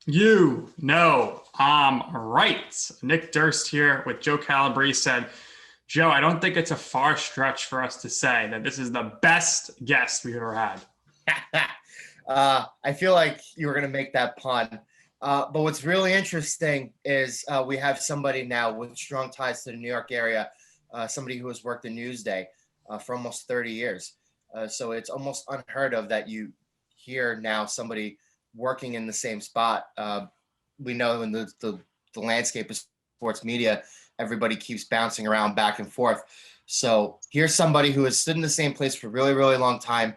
You know, I'm right. Nick Durst here with Joe Calabrese said, Joe, I don't think it's a far stretch for us to say that this is the best guest we've ever had. I feel like you were going to make that pun. But what's really interesting is we have somebody now with strong ties to the New York area, somebody who has worked in Newsday for almost 30 years. So it's almost unheard of that you hear now somebody working in the same spot. We know in the landscape of sports media, everybody keeps bouncing around back and forth. So here's somebody who has stood in the same place for a really, really long time.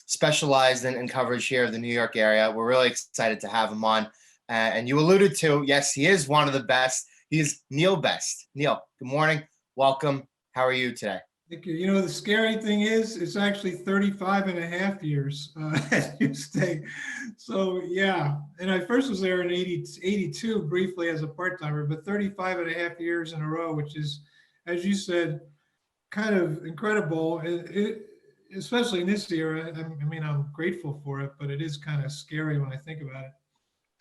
Specialized in coverage here of the New York area. We're really excited to have him on. And you alluded to, yes, he is one of the best. He's Neil Best. Neil, good morning. Welcome. How are you today? Thank you. You know, the scary thing is it's actually 35 and a half years at Newsday. So, yeah. And I first was there in 82 briefly as a part-timer, but 35 and a half years in a row, which is, as you said, kind of incredible. Especially in this era. I mean, I'm grateful for it, but it is kind of scary when I think about it.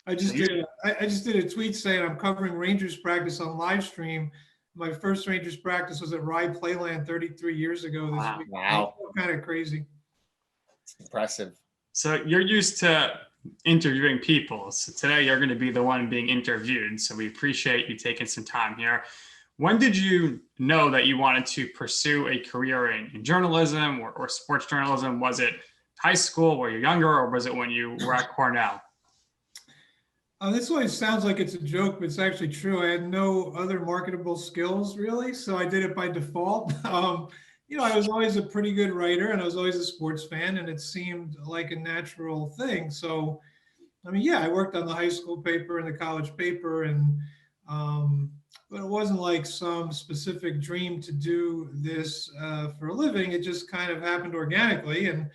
I just did a tweet saying I'm covering Rangers practice on live stream. My first Rangers practice was at Rye Playland 33 years ago this week. Wow. Kind of crazy. It's impressive. So you're used to interviewing people. So today you're going to be the one being interviewed. So we appreciate you taking some time here. When did you know that you wanted to pursue a career in journalism or sports journalism? Was it high school, were you younger, or was it when you were at Cornell? This always sounds like it's a joke, but it's actually true. I had no other marketable skills really, so I did it by default. I was always a pretty good writer, and I was always a sports fan, and it seemed like a natural thing. So, I mean, yeah, I worked on the high school paper and the college paper, and but it wasn't like some specific dream to do this for a living. It just kind of happened organically. And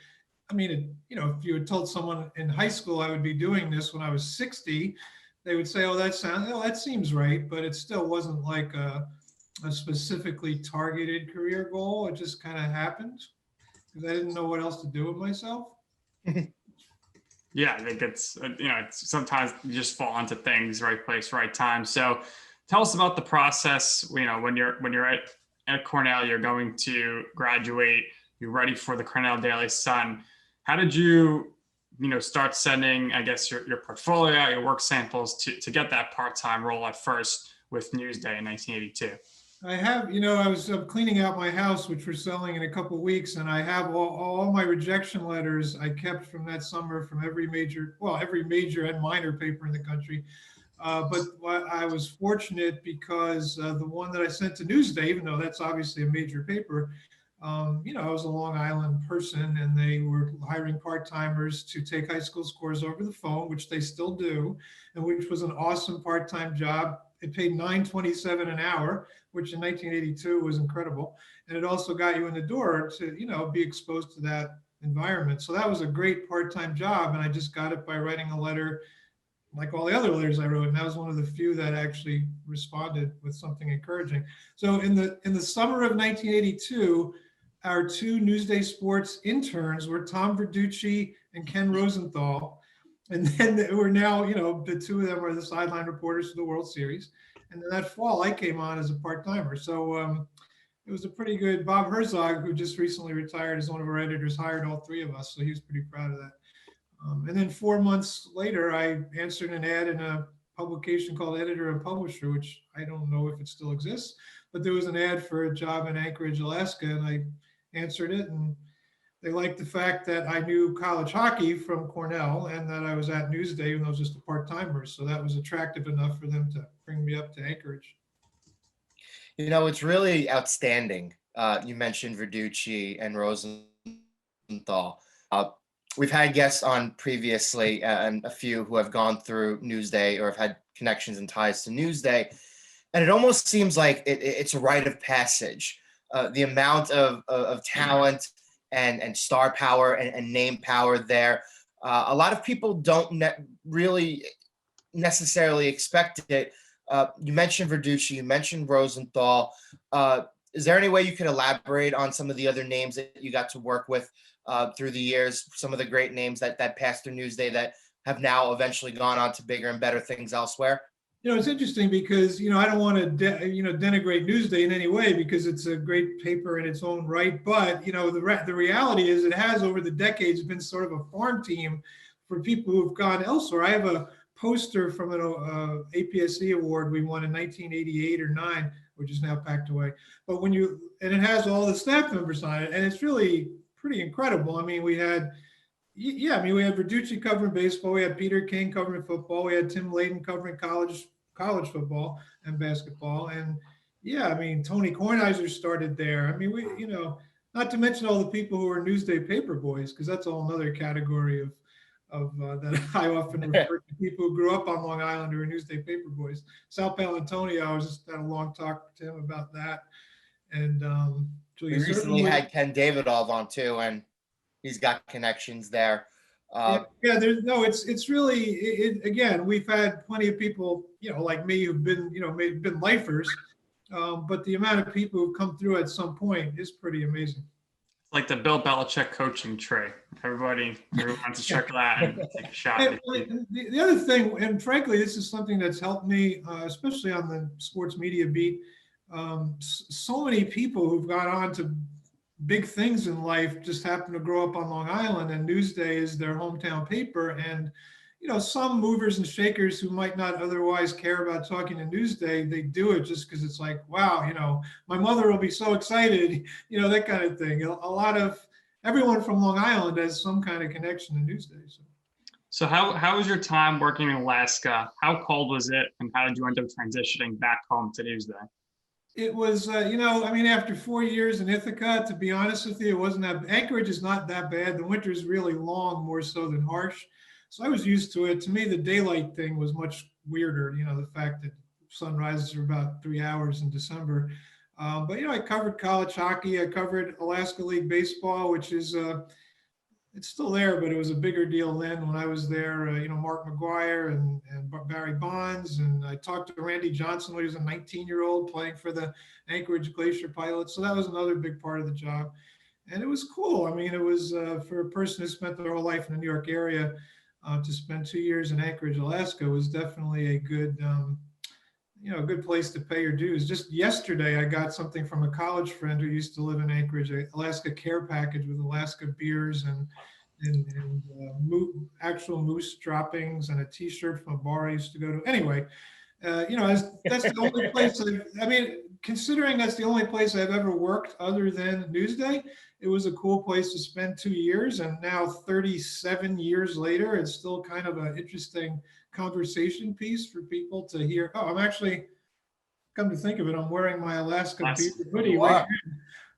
I mean, if you had told someone in high school I would be doing this when I was 60, they would say, that seems right. But it still wasn't like a specifically targeted career goal. It just kind of happened because I didn't know what else to do with myself. Yeah, I think it's sometimes you just fall into things, right place, right time. So tell us about the process. When you're at Cornell, you're going to graduate. You're ready for the Cornell Daily Sun. How did you, start sending, I guess, your portfolio, your work samples to get that part-time role at first with Newsday in 1982? I have, I was cleaning out my house, which we're selling in a couple of weeks, and I have all my rejection letters I kept from that summer from every major and minor paper in the country. But I was fortunate because the one that I sent to Newsday, even though that's obviously a major paper, I was a Long Island person, and they were hiring part-timers to take high school scores over the phone, which they still do, and which was an awesome part-time job. It paid $9.27 an hour, which in 1982 was incredible, and it also got you in the door to be exposed to that environment. So that was a great part-time job, and I just got it by writing a letter like all the other letters I wrote, and that was one of the few that actually responded with something encouraging. So in the summer of 1982, our two Newsday Sports interns were Tom Verducci and Ken Rosenthal. And then we're now, the two of them are the sideline reporters for the World Series. And then that fall, I came on as a part-timer. So it was a pretty good. Bob Herzog, who just recently retired as one of our editors, hired all three of us. So he was pretty proud of that. And then 4 months later, I answered an ad in a publication called Editor and Publisher, which I don't know if it still exists, but there was an ad for a job in Anchorage, Alaska, and I answered it. And they liked the fact that I knew college hockey from Cornell and that I was at Newsday, even though I was just a part-timer. So that was attractive enough for them to bring me up to Anchorage. It's really outstanding. You mentioned Verducci and Rosenthal. We've had guests on previously, and a few who have gone through Newsday or have had connections and ties to Newsday, and it almost seems like it's a rite of passage. The amount of talent and star power and name power there. A lot of people don't really necessarily expect it. You mentioned Verducci, you mentioned Rosenthal. Is there any way you could elaborate on some of the other names that you got to work with through the years, some of the great names that passed through Newsday that have now eventually gone on to bigger and better things elsewhere? It's interesting because, I don't want to, denigrate Newsday in any way because it's a great paper in its own right. But, the reality is it has over the decades been sort of a farm team for people who've gone elsewhere. I have a poster from an APSE award we won in 1988 or 9, which is now packed away. But and it has all the staff members on it, and it's really pretty incredible. I mean, we had Verducci covering baseball. We had Peter King covering football. We had Tim Layden covering college football and basketball. And Tony Kornheiser started there. I mean, not to mention all the people who are Newsday paper boys, because that's all another category of that I often refer to people who grew up on Long Island who are Newsday paper boys. Sal Palantonio, I was just had a long talk to him about that. And we recently had Ken Davidoff on too, and he's got connections there. It's really, again, we've had plenty of people, like me who've been, been lifers, but the amount of people who've come through at some point is pretty amazing. It's like the Bill Belichick coaching tray. Everybody wants to check that and take a shot. The other thing, and frankly, this is something that's helped me, especially on the sports media beat. So many people who've gone on to big things in life just happen to grow up on Long Island, and Newsday is their hometown paper. And some movers and shakers who might not otherwise care about talking to Newsday, they do it just because it's like, wow, my mother will be so excited, that kind of thing. A lot of everyone from Long Island has some kind of connection to Newsday. So how was your time working in Alaska? How cold was it, and how did you end up transitioning back home to Newsday? It was, after 4 years in Ithaca, to be honest with you, it wasn't that, Anchorage is not that bad. The winter is really long, more so than harsh. So I was used to it. To me, the daylight thing was much weirder, the fact that sunrises are about 3 hours in December. But I covered college hockey. I covered Alaska League baseball, which is, it's still there, but it was a bigger deal then when I was there. Mark McGuire and Barry Bonds. And I talked to Randy Johnson when he was a 19-year-old playing for the Anchorage Glacier Pilots. So that was another big part of the job. And it was cool. I mean, it was for a person who spent their whole life in the New York area, to spend 2 years in Anchorage, Alaska was definitely a good, good place to pay your dues. Just yesterday, I got something from a college friend who used to live in Anchorage, an Alaska care package with Alaska beers and actual moose droppings and a T-shirt from a bar I used to go to. Anyway, that's the only place. Considering that's the only place I've ever worked other than Newsday, it was a cool place to spend 2 years. And now 37 years later, it's still kind of an interesting conversation piece for people to hear. Oh, I'm actually, come to think of it, I'm wearing my Alaska hoodie. Wow.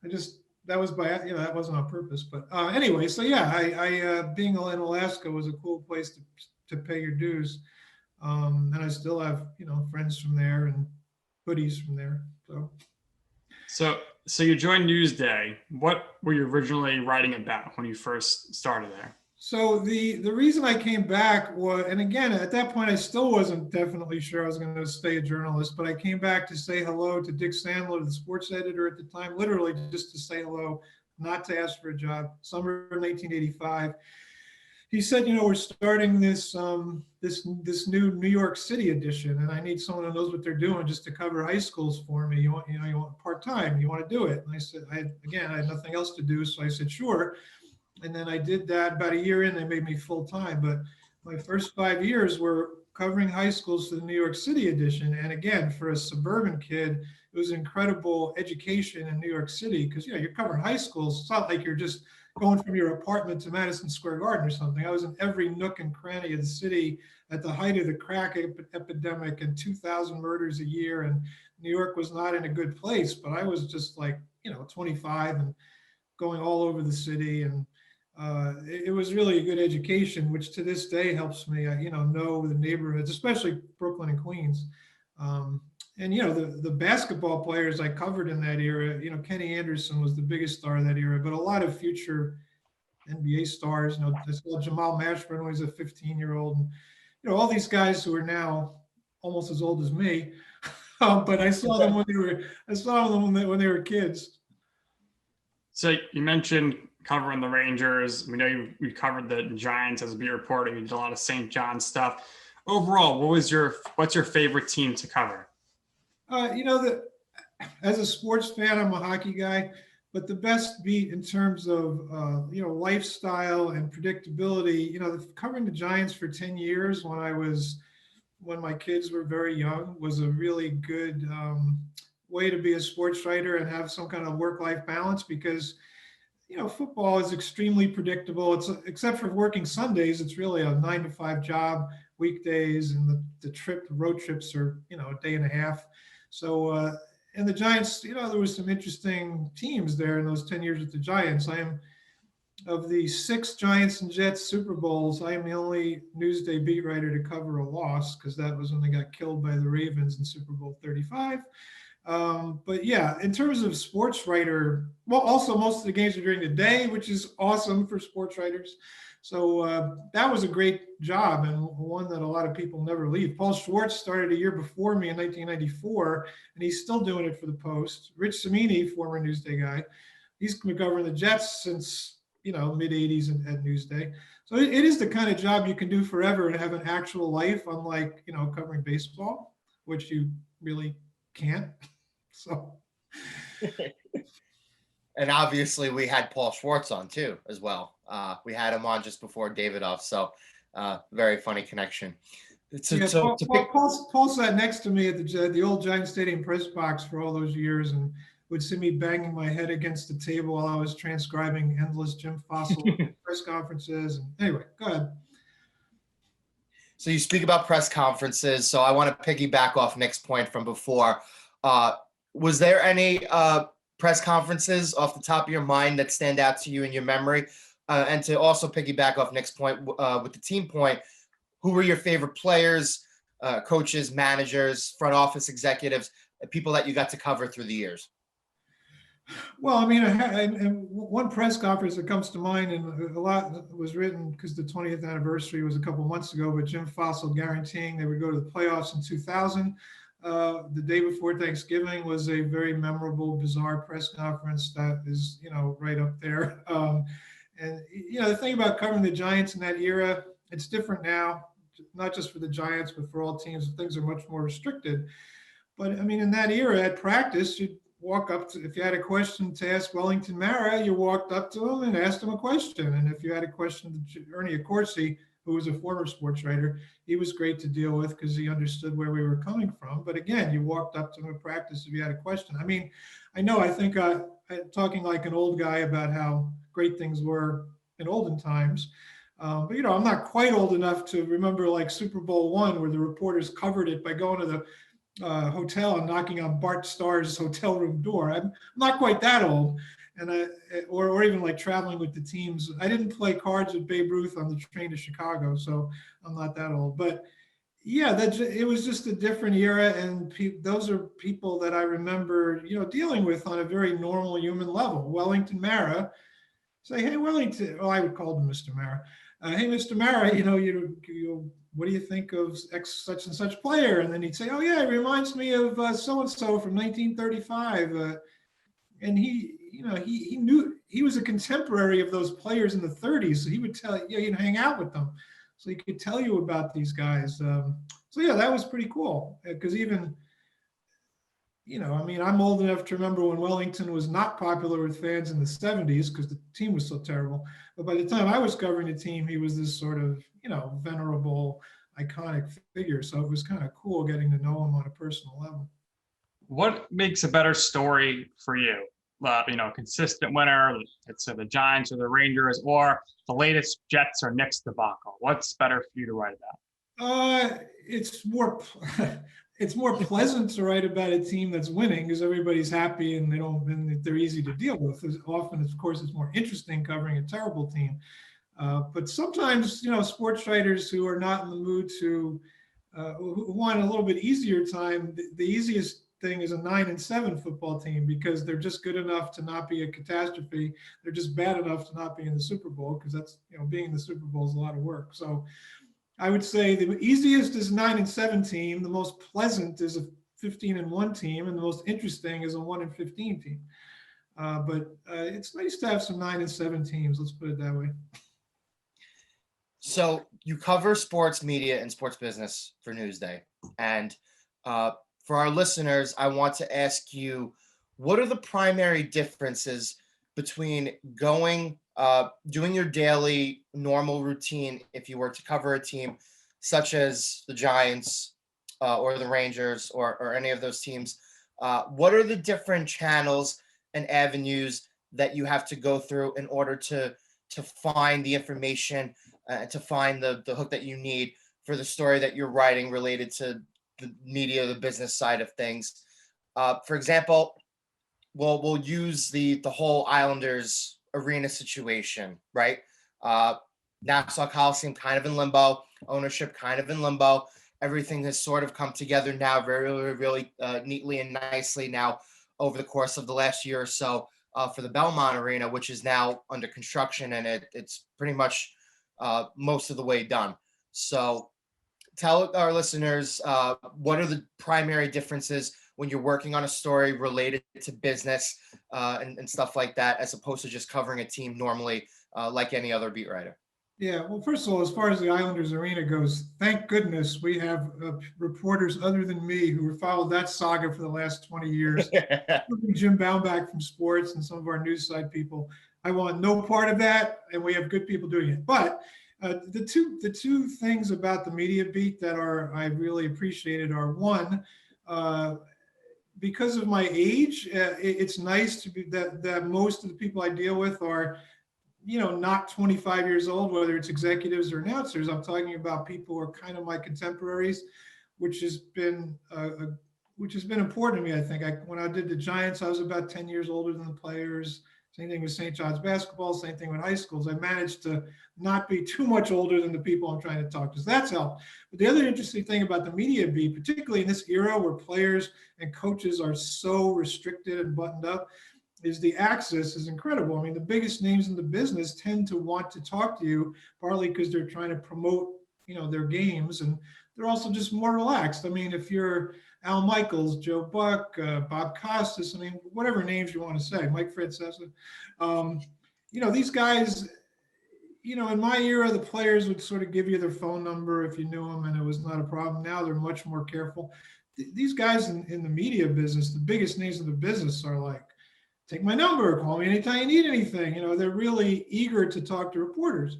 That was that wasn't on purpose, but anyway, so yeah, I being in Alaska was a cool place to pay your dues. And I still have, friends from there and hoodies from there. So you joined Newsday. What were you originally writing about when you first started there? So the reason I came back was, and again, at that point, I still wasn't definitely sure I was going to stay a journalist, but I came back to say hello to Dick Sandler, the sports editor at the time, literally just to say hello, not to ask for a job. Summer of 1985. He said, we're starting this new New York City edition, and I need someone who knows what they're doing just to cover high schools for me. You want part-time, you want to do it? And I said, I had nothing else to do, so I said, sure. And then I did that. About a year in, they made me full-time. But my first 5 years were covering high schools for the New York City edition. And again, for a suburban kid, it was incredible education in New York City because, you're covering high schools. It's not like you're just going from your apartment to Madison Square Garden or something. I was in every nook and cranny of the city at the height of the crack epidemic and 2,000 murders a year. And New York was not in a good place, but I was just like, 25 and going all over the city. And it was really a good education, which to this day helps me, know the neighborhoods, especially Brooklyn and Queens. And, the basketball players I covered in that era, Kenny Anderson was the biggest star of that era, but a lot of future NBA stars, I saw Jamal Mashburn when he was a 15-year-old, and, all these guys who are now almost as old as me, but I saw them when they were kids. So you mentioned covering the Rangers. We know you covered the Giants as a beat reporter. You did a lot of St. John stuff. Overall, what's your favorite team to cover? As a sports fan, I'm a hockey guy, but the best beat in terms of lifestyle and predictability, covering the Giants for 10 years when my kids were very young was a really good way to be a sports writer and have some kind of work-life balance, because football is extremely predictable. It's except for working Sundays, it's really a 9 to 5 job. Weekdays and the road trips are a day and a half. So and the Giants, there was some interesting teams there in those 10 years with the Giants. I am, of the 6 Giants and Jets Super Bowls, I am the only Newsday beat writer to cover a loss, because that was when they got killed by the Ravens in Super Bowl 35. But yeah, in terms of sports writer, well, also most of the games are during the day, which is awesome for sports writers. So that was a great job, and one that a lot of people never leave. Paul Schwartz started a year before me in 1994, and he's still doing it for the Post. Rich Cimini, former Newsday guy, he's been covering the Jets since mid 80s at Newsday. So it is the kind of job you can do forever and have an actual life, unlike covering baseball, which you really can't. So. And obviously we had Paul Schwartz on too, as well. We had him on just before Davidoff. So very funny connection. Paul sat next to me at the old Giant Stadium press box for all those years, and would see me banging my head against the table while I was transcribing endless Jim Fossil press conferences. And anyway, go ahead. So you speak about press conferences. So I want to piggyback off Nick's point from before. Was there any press conferences off the top of your mind that stand out to you in your memory? And to also piggyback off Nick's point with the team point, who were your favorite players, coaches, managers, front office executives, people that you got to cover through the years? Well, I mean, and one press conference that comes to mind, and a lot was written because the 20th anniversary was a couple months ago, but Jim Fossil guaranteeing they would go to the playoffs in 2000. The day before Thanksgiving was a very memorable, bizarre press conference that is, right up there. And the thing about covering the Giants in that era, it's different now, not just for the Giants, but for all teams. Things are much more restricted. But I mean, in that era at practice, you'd walk up to, if you had a question to ask Wellington Mara, you walked up to him and asked him a question. And if you had a question to Ernie Accorsi, who was a former sports writer, he was great to deal with because he understood where we were coming from. But again, you walked up to him at practice if you had a question. I mean, I think talking like an old guy about how great things were in olden times. But, I'm not quite old enough to remember like Super Bowl I, where the reporters covered it by going to the hotel and knocking on Bart Starr's hotel room door. I'm not quite that old. And or even like traveling with the teams. I didn't play cards with Babe Ruth on the train to Chicago, so I'm not that old. But yeah, it was just a different era, and those are people that I remember, dealing with on a very normal human level. Wellington Mara, say, hey Wellington, I would call him Mr. Mara. Hey, Mr. Mara, what do you think of X such and such player? And then he'd say, oh yeah, it reminds me of so and so from 1935. And he knew he was a contemporary of those players in the 30s. So he would tell you, hang out with them. So he could tell you about these guys. So yeah, that was pretty cool. Because even, I'm old enough to remember when Wellington was not popular with fans in the 70s because the team was so terrible. But by the time I was covering the team, he was this sort of, venerable, iconic figure. So it was kind of cool getting to know him on a personal level. What makes a better story for you? Consistent winner, it's the Giants or the Rangers, or the latest Jets or Knicks debacle? What's better for you to write about? It's more pleasant to write about a team that's winning because everybody's happy and they're easy to deal with. Often, of course, it's more interesting covering a terrible team. But sometimes, sports writers who are not in the mood who want a little bit easier time, the easiest thing is a 9-7 football team because they're just good enough to not be a catastrophe. They're just bad enough to not be in the Super Bowl because that's, being in the Super Bowl is a lot of work. So I would say the easiest is a 9-7 team. The most pleasant is a 15-1 team, and the most interesting is a 1-15 team. But it's nice to have some 9 and 7 teams. Let's put it that way. So you cover sports media and sports business for Newsday. And for our listeners, I want to ask you, what are the primary differences between doing your daily normal routine if you were to cover a team such as the Giants or the Rangers or any of those teams? What are the different channels and avenues that you have to go through in order to find the information and to find the hook that you need for the story that you're writing related to the media, the business side of things? For example, we'll use the whole Islanders arena situation, right? Nassau Coliseum kind of in limbo, ownership kind of in limbo. Everything has sort of come together now really neatly and nicely now over the course of the last year or so for the Belmont Arena, which is now under construction, and it's pretty much most of the way done. So tell our listeners what are the primary differences when you're working on a story related to business and stuff like that, as opposed to just covering a team normally like any other beat writer. Yeah, well, first of all, as far as the Islanders arena goes, thank goodness we have reporters other than me who have followed that saga for the last 20 years. Jim Baumbach from Sports and some of our news side people. I want no part of that, and we have good people doing it. But the two things about the media beat that I really appreciated are, one, because of my age, it's nice to be that most of the people I deal with are, not 25 years old, whether it's executives or announcers. I'm talking about people who are kind of my contemporaries, which has been important to me. I think when I did the Giants, I was about 10 years older than the players. Same thing with St. John's basketball, same thing with high schools. I managed to not be too much older than the people I'm trying to talk to. So that's helped. But the other interesting thing about the media beat, particularly in this era where players and coaches are so restricted and buttoned up, is the access is incredible. I mean, the biggest names in the business tend to want to talk to you, partly because they're trying to promote, their games, and they're also just more relaxed. I mean, if you're Al Michaels, Joe Buck, Bob Costas, I mean, whatever names you want to say, Mike Francesa, these guys, in my era, the players would sort of give you their phone number if you knew them, and it was not a problem. Now they're much more careful. These guys in the media business, the biggest names in the business, are like, take my number, call me anytime you need anything. They're really eager to talk to reporters.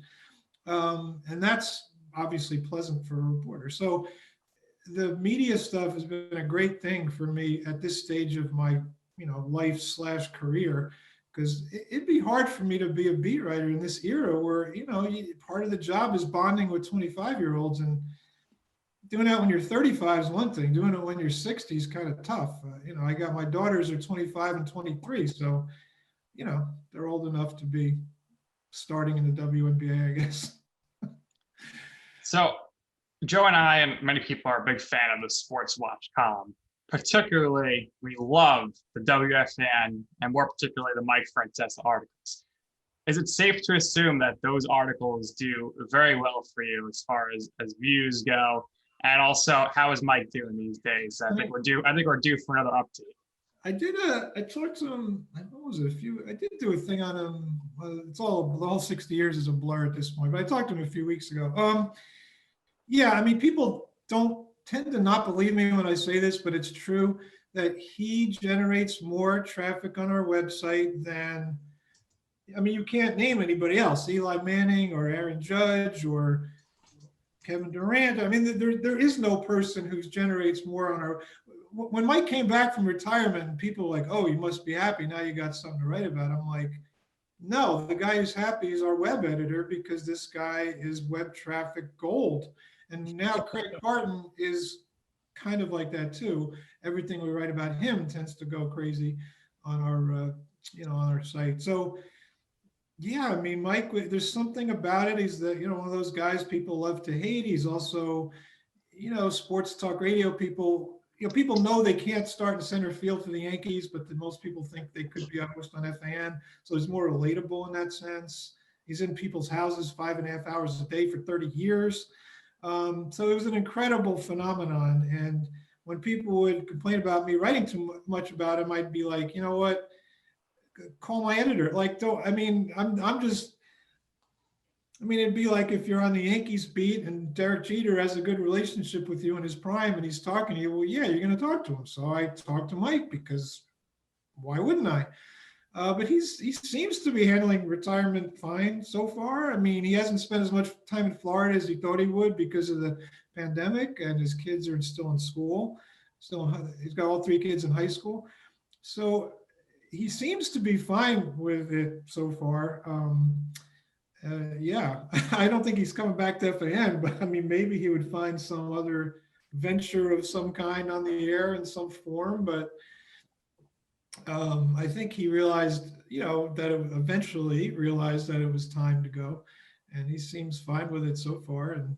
And that's obviously pleasant for a reporter. So the media stuff has been a great thing for me at this stage of my, life/career, because it'd be hard for me to be a beat writer in this era where, part of the job is bonding with 25-year-olds, and doing that when you're 35 is one thing. Doing it when you're 60 is kind of tough. I got my daughters are 25 and 23, so they're old enough to be starting in the WNBA, I guess. So Joe and I and many people are a big fan of the Sports Watch column. Particularly, we love the WFAN and more particularly the Mike Francesa articles. Is it safe to assume that those articles do very well for you as far as views go? And also, how is Mike doing these days? I think we're due for another update. I talked to him, what was it, I did do a thing on him. The whole 60 years is a blur at this point, but I talked to him a few weeks ago. Yeah, I mean, people don't tend to not believe me when I say this, but it's true that he generates more traffic on our website than, you can't name anybody else, Eli Manning or Aaron Judge or Kevin Durant. I mean, there is no person who generates more on our. When Mike came back from retirement, people were like, "Oh, you must be happy now. You got something to write about." I'm like, "No, the guy who's happy is our web editor, because this guy is web traffic gold." And now Craig Carton is kind of like that too. Everything we write about him tends to go crazy on our, on our site. So. Yeah, I mean, Mike, there's something about it. He's one of those guys people love to hate. He's also, sports talk radio people, people know they can't start in center field for the Yankees, but most people think they could be a host on FAN. So he's more relatable in that sense. He's in people's houses 5.5 hours a day for 30 years. So it was an incredible phenomenon. And when people would complain about me writing too much about him, I'd be like, you know what? call my editor. Like, don't, I mean, I'm just, I mean, it'd be like if you're on the Yankees beat and Derek Jeter has a good relationship with you in his prime and he's talking to you. Well, yeah, you're going to talk to him. So I talked to Mike because why wouldn't I? But he seems to be handling retirement fine so far. I mean, he hasn't spent as much time in Florida as he thought he would because of the pandemic, and his kids are still in school. He's got all 3 kids in high school. So he seems to be fine with it so far. Yeah, I don't think he's coming back to FAN, but I mean, maybe he would find some other venture of some kind on the air in some form. But I think he realized, that eventually realized that it was time to go, and he seems fine with it so far. And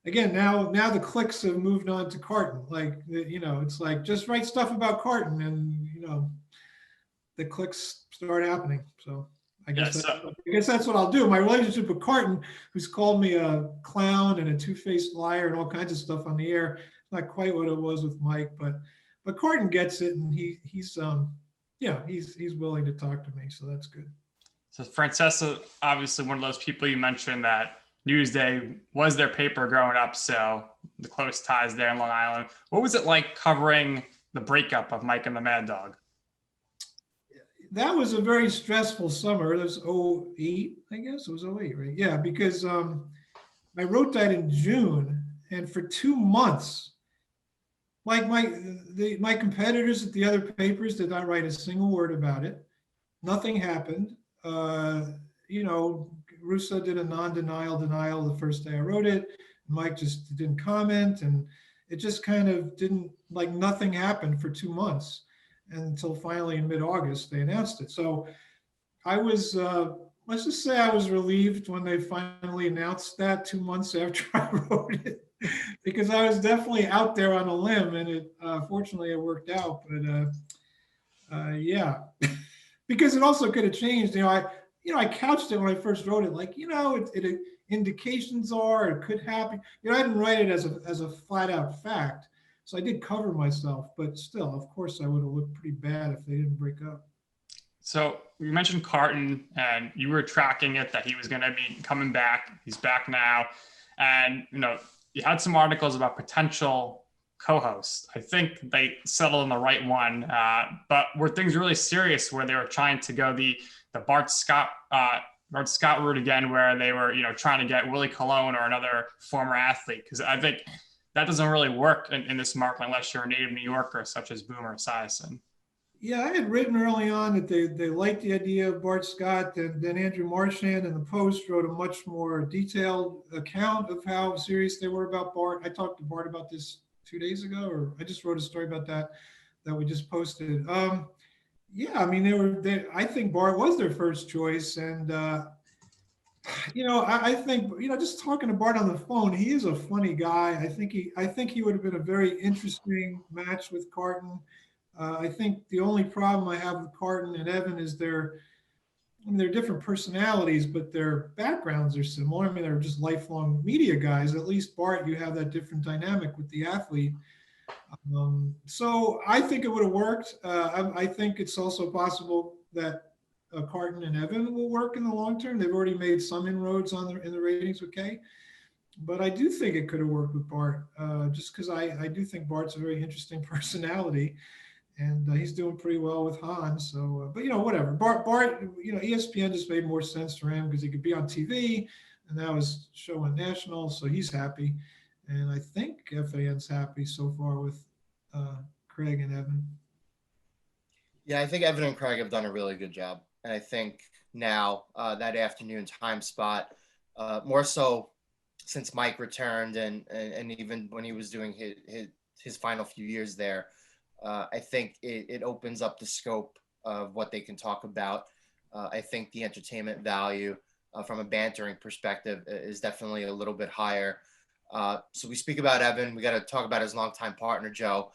again, now the clicks have moved on to Carton. Like, it's like just write stuff about Carton, and the clicks start happening. So I guess that's what I'll do. My relationship with Carton, who's called me a clown and a two-faced liar and all kinds of stuff on the air, not quite what it was with Mike, but Carton gets it, and he's willing to talk to me, so that's good. So Francesa, obviously one of those people you mentioned that Newsday was their paper growing up, so the close ties there in Long Island. What was it like covering the breakup of Mike and the Mad Dog? That was a very stressful summer. It was 08, I guess. It was 08, right? Yeah, because I wrote that in June, and for 2 months, like my competitors at the other papers did not write a single word about it. Nothing happened. Russo did a non-denial denial the first day I wrote it. Mike just didn't comment, and it just kind of didn't, like, nothing happened for 2 months until finally in mid-August they announced it. So I was, let's just say I was relieved when they finally announced that 2 months after I wrote it, because I was definitely out there on a limb, and it fortunately it worked out. But yeah, because it also could have changed. I couched it when I first wrote it, like, it indications are it could happen. I didn't write it as a flat out fact. So I did cover myself, but still, of course, I would have looked pretty bad if they didn't break up. So you mentioned Carton, and you were tracking it, that he was going to be coming back. He's back now. And, you had some articles about potential co-hosts. I think they settled on the right one. But were things really serious where they were trying to go the Bart Scott route again, where they were, trying to get Willie Colon or another former athlete? Because I think that doesn't really work in this market unless you're a native New Yorker, such as Boomer Esiason. Yeah, I had written early on that they liked the idea of Bart Scott, and then Andrew Marchand in the Post wrote a much more detailed account of how serious they were about Bart. I talked to Bart about this 2 days ago, or I just wrote a story about that we just posted. Yeah, I mean, I think Bart was their first choice, and I think, just talking to Bart on the phone, he is a funny guy. I think he would have been a very interesting match with Carton. I think the only problem I have with Carton and Evan is they're different personalities, but their backgrounds are similar. I mean, they're just lifelong media guys. At least Bart, you have that different dynamic with the athlete. So I think it would have worked. I think it's also possible that Carton and Evan will work in the long term. They've already made some inroads in the ratings with Kay. But I do think it could have worked with Bart, just because I do think Bart's a very interesting personality. And he's doing pretty well with Hans. So, but whatever. Bart, ESPN just made more sense for him because he could be on TV, and that was showing national, so he's happy. And I think FAN's happy so far with Craig and Evan. Yeah, I think Evan and Craig have done a really good job. And I think now that afternoon time spot, more so since Mike returned and even when he was doing his final few years there, I think it opens up the scope of what they can talk about. I think the entertainment value from a bantering perspective is definitely a little bit higher. So we speak about Evan. We got to talk about his longtime partner, Joe,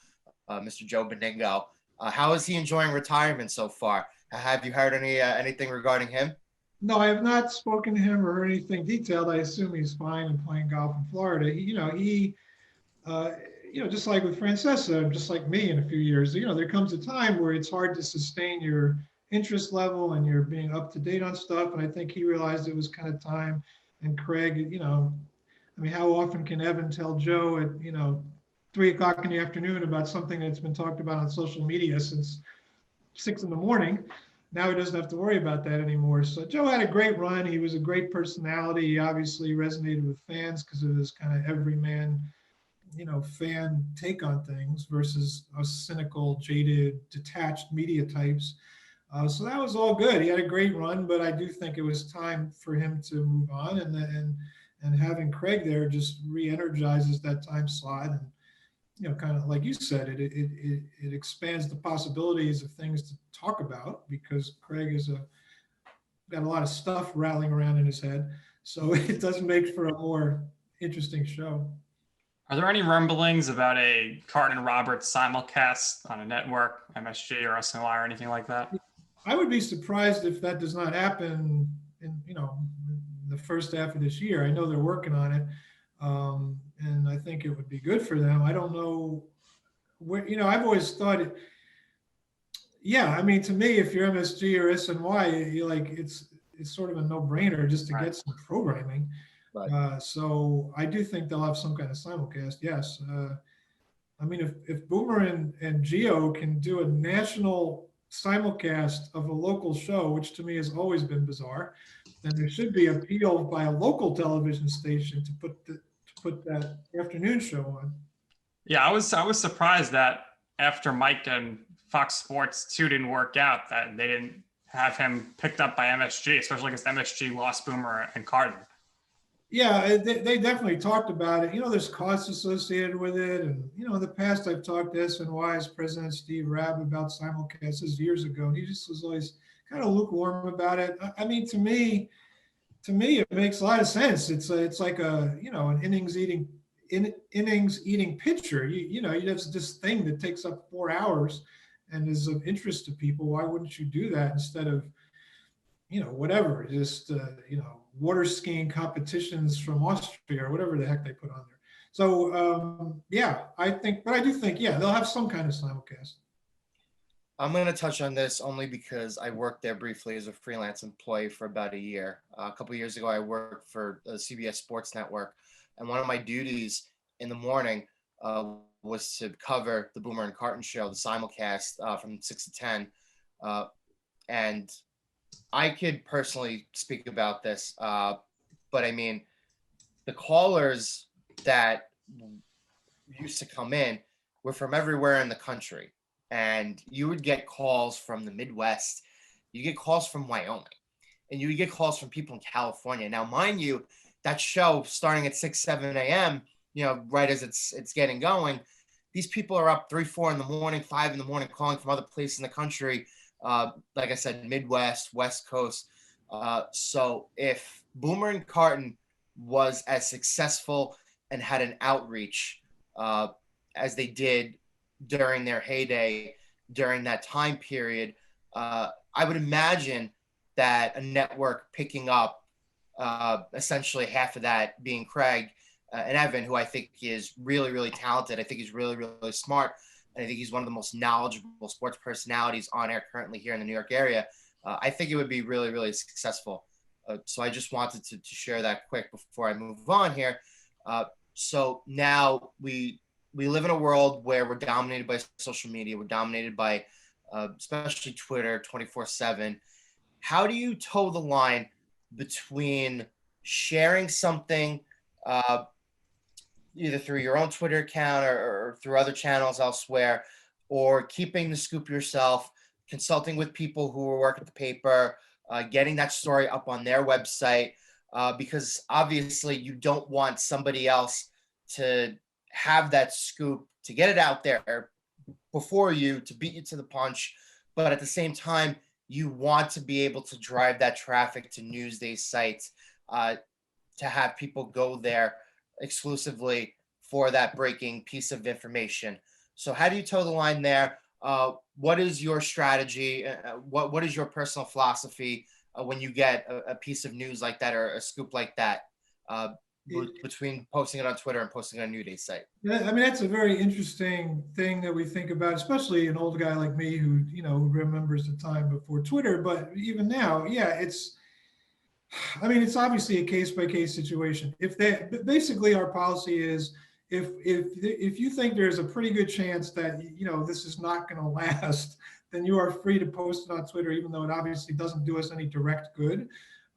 Mr. Joe Beningo. How is he enjoying retirement so far? Have you heard anything regarding him? No, I have not spoken to him or heard anything detailed. I assume he's fine and playing golf in Florida. He just like with Francesa, just like me in a few years, there comes a time where it's hard to sustain your interest level and you're being up to date on stuff. And I think he realized it was kind of time. And Craig, I mean, how often can Evan tell Joe at, 3 o'clock in the afternoon about something that's been talked about on social media since 6 in the morning? Now he doesn't have to worry about that anymore. So Joe had a great run. He was a great personality. He obviously resonated with fans because of his kind of everyman, fan take on things versus us cynical, jaded, detached media types. So that was all good. He had a great run, but I do think it was time for him to move on. And having Craig there just re-energizes that time slot. And kind of like you said, it expands the possibilities of things to talk about because Craig got a lot of stuff rattling around in his head. So it does make for a more interesting show. Are there any rumblings about a Carton Robert simulcast on a network, MSG or SNY or anything like that? I would be surprised if that does not happen in the first half of this year. I know they're working on it. And I think it would be good for them. I don't know where, I've always thought I mean, to me, if you're MSG or SNY, it's sort of a no-brainer just to get some programming. Right. So I do think they'll have some kind of simulcast. Yes. I mean, if Boomer and Geo can do a national simulcast of a local show, which to me has always been bizarre, then there should be appeal by a local television station to put that afternoon show on. Yeah, I was surprised that after Mike and Fox Sports 2 didn't work out, that they didn't have him picked up by MSG, especially because MSG lost Boomer and Carton. Yeah, they definitely talked about it. There's costs associated with it. And, in the past, I've talked to SNY's president, Steve Rabb, about simulcasts years ago. And he just was always kind of lukewarm about it. I mean, to me, it makes a lot of sense. It's like an innings eating pitcher. You have this thing that takes up 4 hours and is of interest to people. Why wouldn't you do that instead of, whatever, just, water skiing competitions from Austria or whatever the heck they put on there. So, I do think, they'll have some kind of simulcast. I'm going to touch on this only because I worked there briefly as a freelance employee for about a year. A couple of years ago, I worked for the CBS Sports Network. And one of my duties in the morning was to cover the Boomer and Carton show, the simulcast from 6 to 10. And I could personally speak about this, but I mean, the callers that used to come in were from everywhere in the country. And you would get calls from the Midwest, you get calls from Wyoming, and you would get calls from people in California. Now, mind you, that show starting at 6, 7 a.m., right as it's getting going, these people are up 3, 4 in the morning, 5 in the morning, calling from other places in the country. Like I said, Midwest, West Coast. So if Boomer and Carton was as successful and had an outreach as they did during their heyday, during that time period, I would imagine that a network picking up essentially half of that being Craig and Evan, who I think is really, really talented. I think he's really, really smart. And I think he's one of the most knowledgeable sports personalities on air currently here in the New York area. I think it would be really, really successful. So I just wanted to share that quick before I move on here. So now we live in a world where we're dominated by social media. We're dominated by especially Twitter 24/7. How do you toe the line between sharing something either through your own Twitter account or through other channels elsewhere, or keeping the scoop yourself, consulting with people who work at the paper, getting that story up on their website, because obviously you don't want somebody else to have that scoop, to get it out there before you, to beat you to the punch. But at the same time, you want to be able to drive that traffic to Newsday sites, to have people go there exclusively for that breaking piece of information. So how do you toe the line there? What is your strategy? What is your personal philosophy when you get a piece of news like that or a scoop like that? between posting it on Twitter and posting it on Newsday site? Yeah, I mean, that's a very interesting thing that we think about, especially an old guy like me who, who remembers the time before Twitter. But even now, yeah, it's obviously a case by case situation. Basically our policy is if you think there's a pretty good chance that, this is not going to last, then you are free to post it on Twitter, even though it obviously doesn't do us any direct good.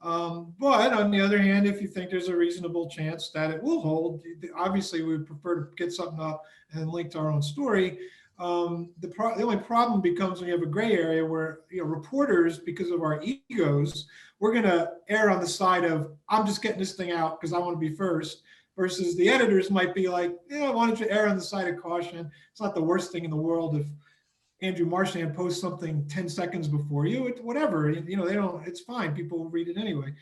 But on the other hand, if you think there's a reasonable chance that it will hold, obviously we would prefer to get something up and link to our own story. The only problem becomes when you have a gray area where, reporters, because of our egos, we're going to err on the side of, I'm just getting this thing out because I want to be first, versus the editors might be like, yeah, why don't you err on the side of caution? It's not the worst thing in the world if Andrew Marchand posts something 10 seconds before you, whatever, they don't, it's fine. People will read it anyway.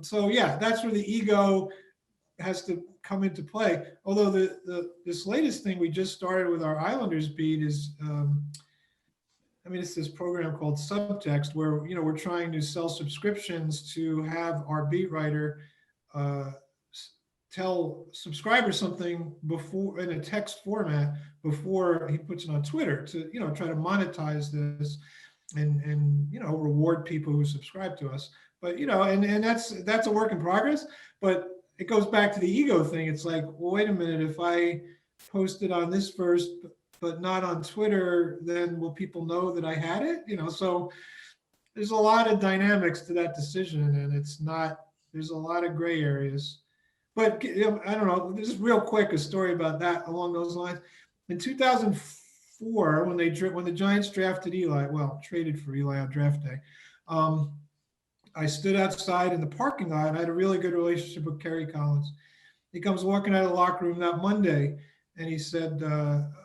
So yeah, that's where the ego has to come into play. Although this latest thing we just started with our Islanders beat is, it's this program called Subtext where, we're trying to sell subscriptions to have our beat writer tell subscribers something before in a text format before he puts it on Twitter to, try to monetize this and reward people who subscribe to us. But, and that's a work in progress, but it goes back to the ego thing. It's like, well, wait a minute, if I post it on this first, but not on Twitter, then will people know that I had it? So there's a lot of dynamics to that decision, and there's a lot of gray areas. But I don't know, just real quick, a story about that along those lines. In 2004, when the Giants traded for Eli on draft day, I stood outside in the parking lot. I had a really good relationship with Kerry Collins. He comes walking out of the locker room that Monday, and he said,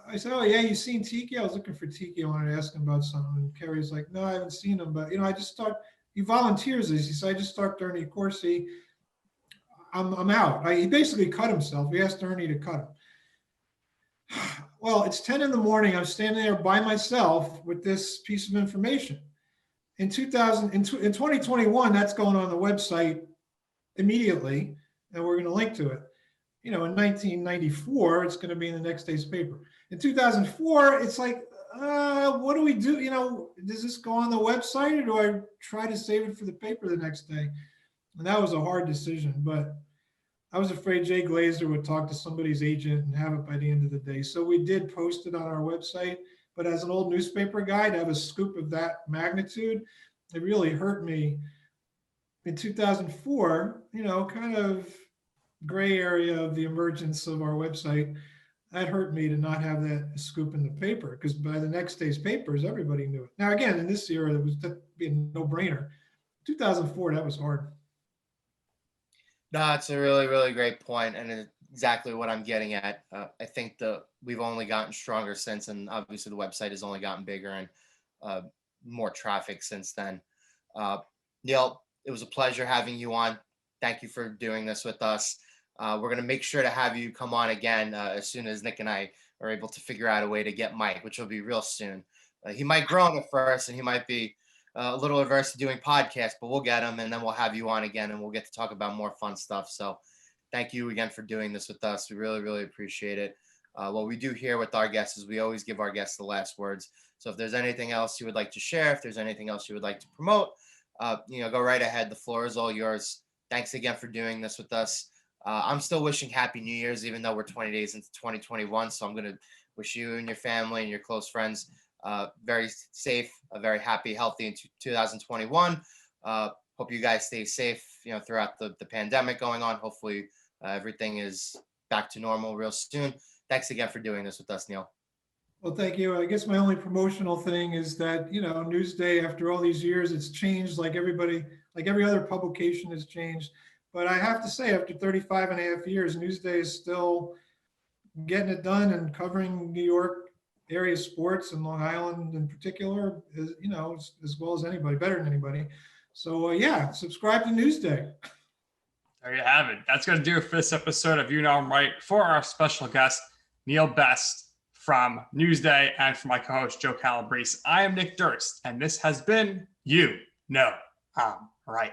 I said, oh, yeah, you seen Tiki? I was looking for Tiki. I wanted to ask him about something. And Kerry's like, no, I haven't seen him. But, I just thought, he volunteers this. He said, I just talked to Ernie Corsi. I'm out. He basically cut himself. He asked Ernie to cut him. Well, it's 10 in the morning. I'm standing there by myself with this piece of information. In 2021, that's going on the website immediately, and we're going to link to it. In 1994, it's going to be in the next day's paper. In 2004, it's like, what do we do? Does this go on the website, or do I try to save it for the paper the next day? And that was a hard decision, but I was afraid Jay Glazer would talk to somebody's agent and have it by the end of the day. So we did post it on our website. But as an old newspaper guy, to have a scoop of that magnitude, it really hurt me. In 2004, kind of gray area of the emergence of our website, that hurt me to not have that scoop in the paper, because by the next day's papers, everybody knew it. Now, again, in this era, it was be a no-brainer. 2004, that was hard. No, it's a really, really great point, and it's exactly what I'm getting at. I think we've only gotten stronger since, and obviously the website has only gotten bigger and more traffic since then. Neil, it was a pleasure having you on. Thank you for doing this with us. We're going to make sure to have you come on again as soon as Nick and I are able to figure out a way to get Mike, which will be real soon. He might grow on it first, and he might be a little adverse to doing podcasts, but we'll get him, and then we'll have you on again, and we'll get to talk about more fun stuff. So thank you again for doing this with us. We really, really appreciate it. What we do here with our guests is we always give our guests the last words. So if there's anything else you would like to share, if there's anything else you would like to promote, go right ahead. The floor is all yours. Thanks again for doing this with us. I'm still wishing Happy New Year's, even though we're 20 days into 2021. So I'm going to wish you and your family and your close friends very safe, a very happy, healthy in 2021. Hope you guys stay safe, throughout the pandemic going on. Hopefully everything is back to normal real soon. Thanks again for doing this with us, Neil. Well, thank you. I guess my only promotional thing is that, Newsday, after all these years, it's changed like every other publication has changed. But I have to say, after 35 and a half years, Newsday is still getting it done and covering New York area sports and Long Island in particular, as well as anybody, better than anybody. So subscribe to Newsday. There you have it. That's going to do it for this episode of You Know I'm Right. For our special guest, Neil Best from Newsday, and for my co-host, Joe Calabrese, I am Nick Durst, and this has been You Know I'm Right.